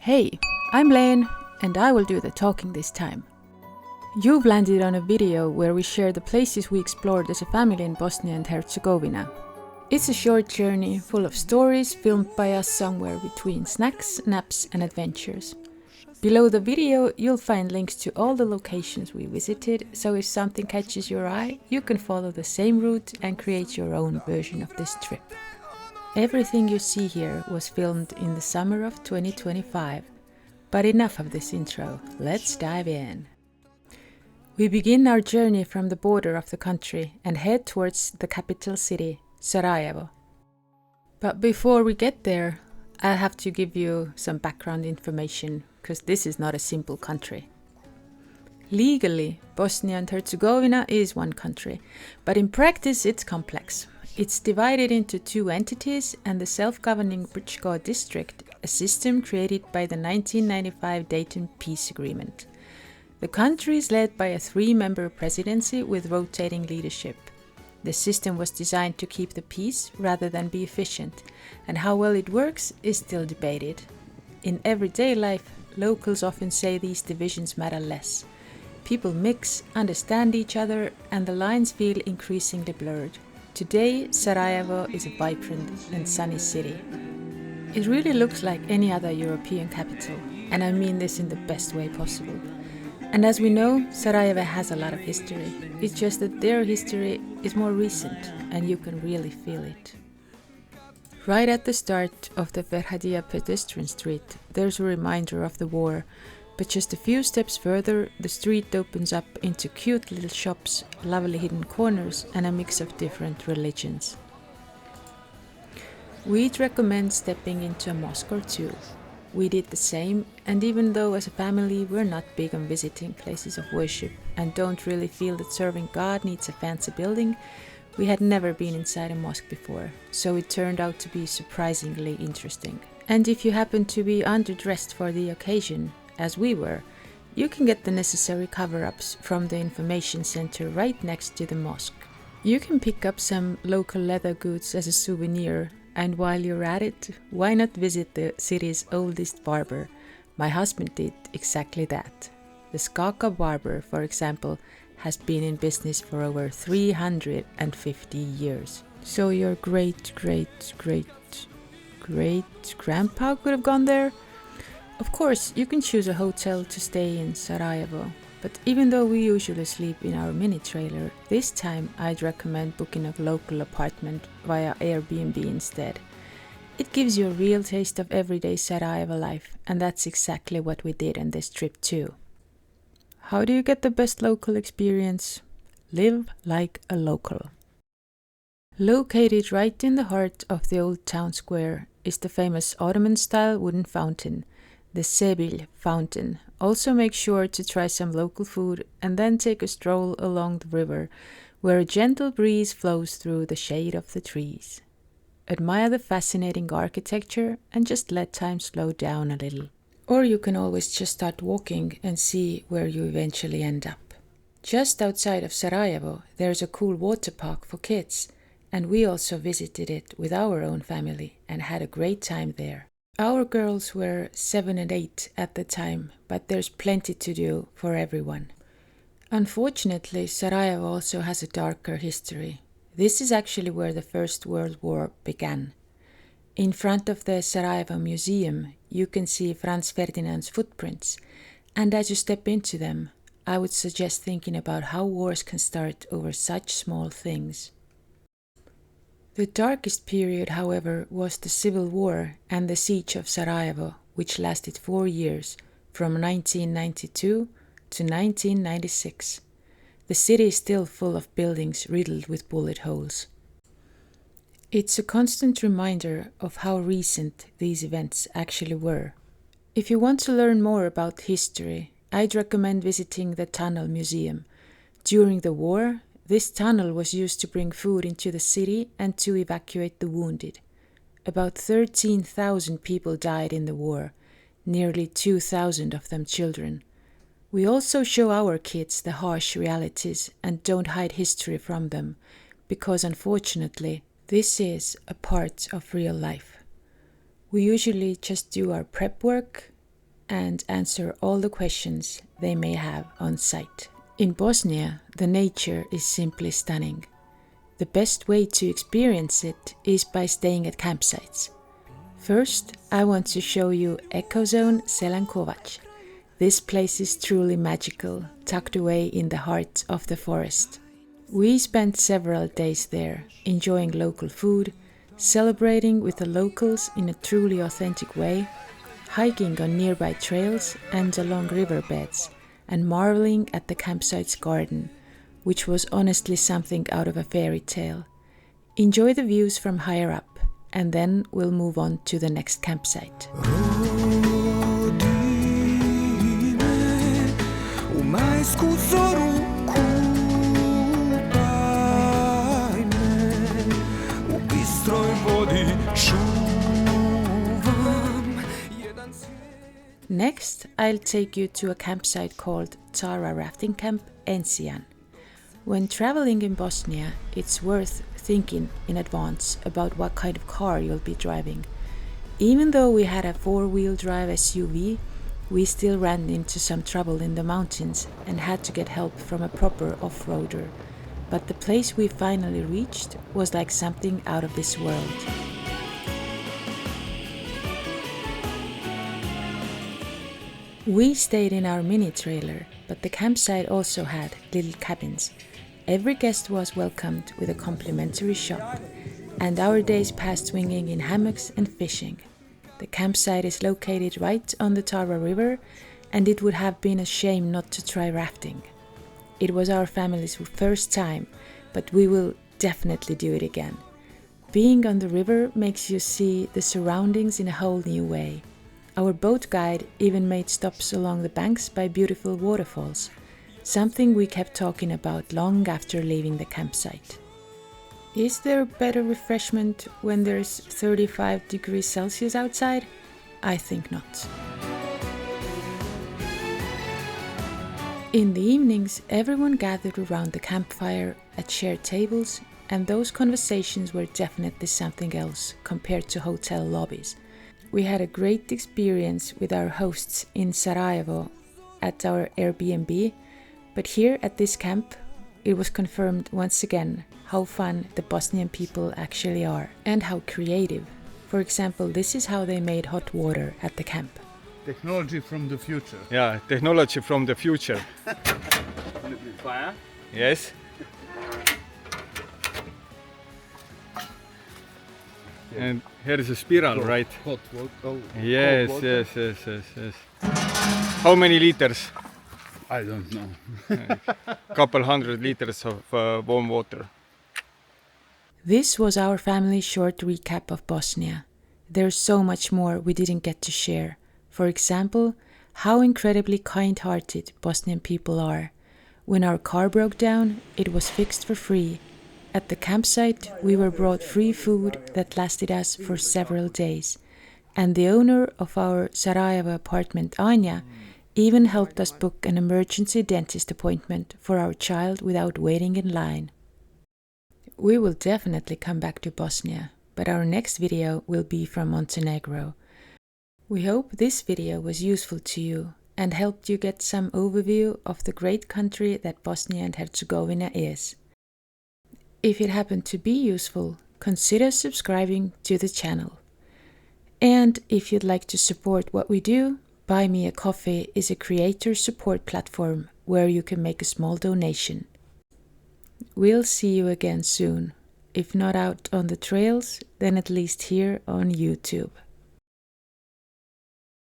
Hey, I'm Lane, and I will do the talking this time. You've landed on a video where we share the places we explored as a family in Bosnia and Herzegovina. It's a short journey full of stories filmed by us somewhere between snacks, naps and adventures. Below the video you'll find links to all the locations we visited, so if something catches your eye, you can follow the same route and create your own version of this trip. Everything you see here was filmed in the summer of 2025. But enough of this intro, let's dive in. We begin our journey from the border of the country and head towards the capital city, Sarajevo. But before we get there, I'll have to give you some background information, because this is not a simple country. Legally, Bosnia and Herzegovina is one country, but in practice it's complex. It's divided into two entities and the self-governing Brčko district, a system created by the 1995 Dayton Peace Agreement. The country is led by a three-member presidency with rotating leadership. The system was designed to keep the peace rather than be efficient, and how well it works is still debated. In everyday life, locals often say these divisions matter less. People mix, understand each other, and the lines feel increasingly blurred. Today, Sarajevo is a vibrant and sunny city. It really looks like any other European capital, and I mean this in the best way possible. And as we know, Sarajevo has a lot of history. It's just that their history is more recent, and you can really feel it. Right at the start of the Verhadia pedestrian street, there's a reminder of the war. But just a few steps further, the street opens up into cute little shops, lovely hidden corners, and a mix of different religions. We'd recommend stepping into a mosque or two. We did the same, and even though as a family we're not big on visiting places of worship and don't really feel that serving God needs a fancy building, we had never been inside a mosque before, so it turned out to be surprisingly interesting. And if you happen to be underdressed for the occasion, as we were, you can get the necessary cover-ups from the information center right next to the mosque. You can pick up some local leather goods as a souvenir, and while you're at it, why not visit the city's oldest barber? My husband did exactly that. The Skaka barber, for example, has been in business for over 350 years. So your great-great-great-grandpa could have gone there? Of course, you can choose a hotel to stay in Sarajevo, but even though we usually sleep in our mini trailer, this time I'd recommend booking a local apartment via Airbnb instead. It gives you a real taste of everyday Sarajevo life, and that's exactly what we did on this trip too. How do you get the best local experience? Live like a local. Located right in the heart of the old town square is the famous Ottoman-style wooden fountain, the Sebil fountain. Also make sure to try some local food and then take a stroll along the river, where a gentle breeze flows through the shade of the trees. Admire the fascinating architecture and just let time slow down a little. Or you can always just start walking and see where you eventually end up. Just outside of Sarajevo, there's a cool water park for kids, and we also visited it with our own family and had a great time there. Our girls were 7 and 8 at the time, but there's plenty to do for everyone. Unfortunately, Sarajevo also has a darker history. This is actually where the First World War began. In front of the Sarajevo Museum, you can see Franz Ferdinand's footprints, and as you step into them, I would suggest thinking about how wars can start over such small things. The darkest period, however, was the Civil War and the siege of Sarajevo, which lasted 4 years, from 1992 to 1996. The city is still full of buildings riddled with bullet holes. It's a constant reminder of how recent these events actually were. If you want to learn more about history, I'd recommend visiting the Tunnel Museum. During the war, this tunnel was used to bring food into the city and to evacuate the wounded. About 13,000 people died in the war, nearly 2,000 of them children. We also show our kids the harsh realities and don't hide history from them, because unfortunately, this is a part of real life. We usually just do our prep work, and answer all the questions they may have on site. In Bosnia, the nature is simply stunning. The best way to experience it is by staying at campsites. First, I want to show you Zone Zelenkovac. This place is truly magical, tucked away in the heart of the forest. We spent several days there, enjoying local food, celebrating with the locals in a truly authentic way, hiking on nearby trails and along riverbeds, and marveling at the campsite's garden, which was honestly something out of a fairy tale. Enjoy the views from higher up, and then we'll move on to the next campsite. Next, I'll take you to a campsite called Tara Rafting Camp, Encijan. When traveling in Bosnia, it's worth thinking in advance about what kind of car you'll be driving. Even though we had a 4-wheel drive SUV, we still ran into some trouble in the mountains and had to get help from a proper off-roader. But the place we finally reached was like something out of this world. We stayed in our mini trailer, but the campsite also had little cabins. Every guest was welcomed with a complimentary shop, and our days passed swinging in hammocks and fishing. The campsite is located right on the Tara River, and it would have been a shame not to try rafting. It was our family's first time, but we will definitely do it again. Being on the river makes you see the surroundings in a whole new way. Our boat guide even made stops along the banks by beautiful waterfalls, something we kept talking about long after leaving the campsite. Is there better refreshment when there's 35 degrees Celsius outside? I think not. In the evenings, everyone gathered around the campfire at shared tables, and those conversations were definitely something else compared to hotel lobbies. We had a great experience with our hosts in Sarajevo at our Airbnb, but here at this camp, it was confirmed once again how fun the Bosnian people actually are and how creative. For example, this is how they made hot water at the camp. Technology from the future. Yeah, technology from the future. Fire? Yes. And here is a spiral, right? Hot water. Yes, cold yes, water. yes. How many liters? I don't know. Couple 100 liters of warm water. This was our family's short recap of Bosnia. There's so much more we didn't get to share. For example, how incredibly kind-hearted Bosnian people are. When our car broke down, it was fixed for free. At the campsite, we were brought free food that lasted us for several days. And the owner of our Sarajevo apartment, Anja, even helped us book an emergency dentist appointment for our child without waiting in line. We will definitely come back to Bosnia, but our next video will be from Montenegro. We hope this video was useful to you and helped you get some overview of the great country that Bosnia and Herzegovina is. If it happened to be useful, consider subscribing to the channel. And if you'd like to support what we do, Buy Me a Coffee is a creator support platform where you can make a small donation. We'll see you again soon. If not out on the trails, then at least here on YouTube.